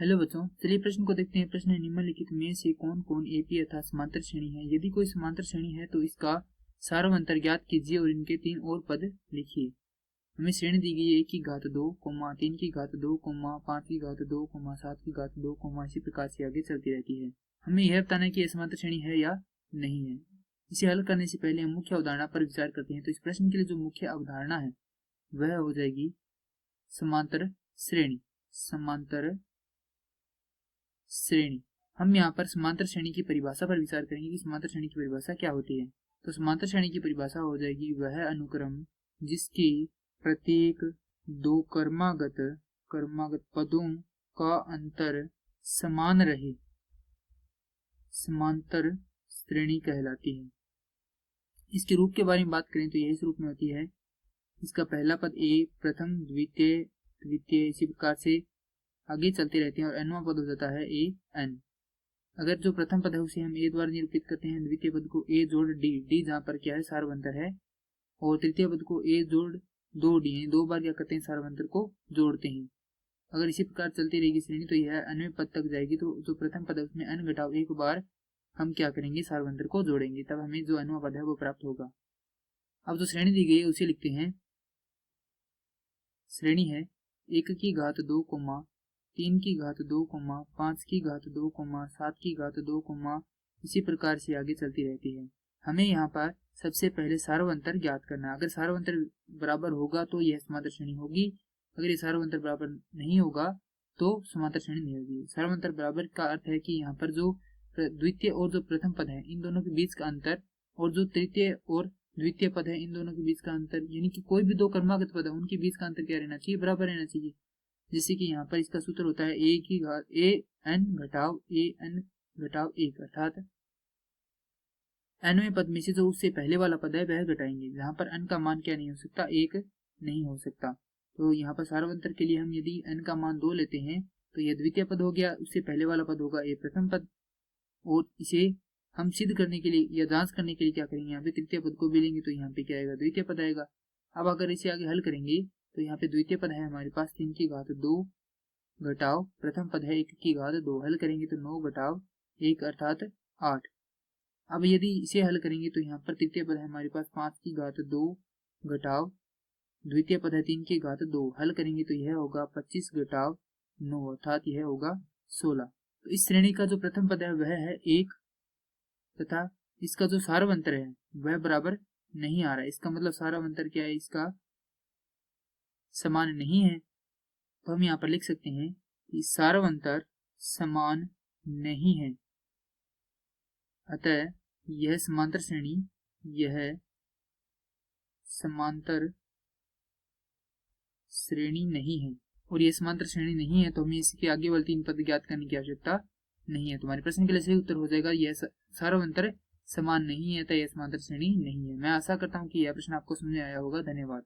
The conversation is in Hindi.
हेलो बच्चों, चलिए प्रश्न को देखते हैं। प्रश्न है, निम्नलिखित में से कौन कौन एपी अर्थात समांतर श्रेणी है। यदि कोई समांतर श्रेणी है तो इसका सार्वंतर ज्ञात कीजिए और इनके 3 और पद लिखिए। हमें श्रेणी दी गई है 1 की घात 2, 3 की घात 2, 5 की घात 2, 7 की घात 2, इसी प्रकार से आगे चलती रहती है। हमें यह बताना है कि यह समांतर श्रेणी है या नहीं है। इसे हल करने से पहले हम मुख्य अवधारणा पर विचार करते हैं। तो इस प्रश्न के लिए जो मुख्य अवधारणा है वह हो जाएगी समांतर श्रेणी। समांतर श्रेणी। हम यहाँ पर समांतर श्रेणी की परिभाषा पर विचार करेंगे कि समांतर श्रेणी की परिभाषा क्या होती है। तो समांतर श्रेणी की परिभाषा हो जाएगी वह अनुक्रम जिसके प्रत्येक दो क्रमागत पदों का अंतर समान रहे, समांतर श्रेणी कहलाती है। इसके रूप के बारे में बात करें तो यह इस रूप में होती है। इसका पहला पद ए, प्रथम, द्वितीय इसी प्रकार से आगे चलते रहते हैं और nवां पद हो जाता है ए एन। अगर जो प्रथम पद है उसे हम ए द्वारा निरूपित करते हैं, द्वितीय पद को ए जोड़ डी जहाँ पर क्या है सार्वंतर है, और तृतीय पद को ए जोड़ 2d है, 2 बार क्या करते हैं सार्वंतर को जोड़ते हैं। अगर इसी प्रकार चलती रहेगी श्रेणी तो यह nवें पद तक जाएगी। तो जो प्रथम पद है उसमें n घटाव 1 बार हम क्या करेंगे सार्वंतर को जोड़ेंगे, तब हमें जो nवां पद है वो प्राप्त होगा। अब जो श्रेणी दी गई है उसे लिखते हैं। श्रेणी है 1 की घात 2, 3 की घात 2, 5 की घात 2, 7 की घात 2, इसी प्रकार से आगे चलती रहती है। हमें यहाँ पर सबसे पहले सार्वंतर ज्ञात करना है। अगर सार्वंतर बराबर होगा तो यह समांतर श्रेणी होगी, अगर ये सार्वंतर बराबर नहीं होगा तो समांतर श्रेणी नहीं होगी। सार्वंतर बराबर का अर्थ है कि यहाँ पर जो द्वितीय और जो प्रथम पद है इन दोनों के बीच का अंतर, और जो तृतीय और द्वितीय पद है इन दोनों के बीच का अंतर, यानी कि कोई भी दो क्रमागत पद है उनके बीच का अंतर क्या रहना चाहिए, बराबर रहना चाहिए। जैसे कि यहाँ पर इसका सूत्र होता है ए की घात ए एन घटाव 1, अर्थात nवें पद में से जो उससे पहले वाला पद है वह घटाएंगे, जहाँ पर n का मान क्या नहीं हो सकता, 1 नहीं हो सकता। तो यहाँ पर सार्वंतर के लिए हम यदि n का मान 2 लेते हैं तो यह द्वितीय पद हो गया, उससे पहले वाला पद होगा ए प्रथम पद, और इसे हम सिद्ध करने के लिए या जांच करने के लिए क्या करेंगे, यहाँ पे तृतीय पद को भी लेंगे तो यहाँ पे क्या आएगा, द्वितीय पद आएगा। अब अगर इसे आगे हल करेंगे तो यहाँ पे द्वितीय पद है हमारे पास 3 की घात 2 घटाव प्रथम पद है 1 की घात 2, हल करेंगे तो 9 घटाव 1 अर्थात 8। अब यदि इसे हल करेंगे तो यहाँ पर तृतीय पद है हमारे पास 5 की घात 2 घटाव द्वितीय पद है 3 की घात 2, हल करेंगे तो यह होगा 25 घटाव 9 अर्थात यह होगा 16। तो इस श्रेणी का जो प्रथम पद है वह है 1 तथा इसका जो सार्वंतर है वह बराबर नहीं आ रहा है। इसका मतलब सार्वंतर क्या है, इसका समान नहीं है। तो हम यहाँ पर लिख सकते हैं कि सार्वंतर समान नहीं है, अतः यह समांतर श्रेणी, यह समांतर श्रेणी नहीं है। और यह समांतर श्रेणी नहीं है तो हमें इसके आगे वाले 3 पद ज्ञात करने की आवश्यकता नहीं है। तुम्हारे प्रश्न के लिए सही उत्तर हो जाएगा यह सार्वंतर समान नहीं है, अतः यह समांतर श्रेणी नहीं है। मैं आशा करता हूँ कि यह प्रश्न आपको समझ में आया होगा। धन्यवाद।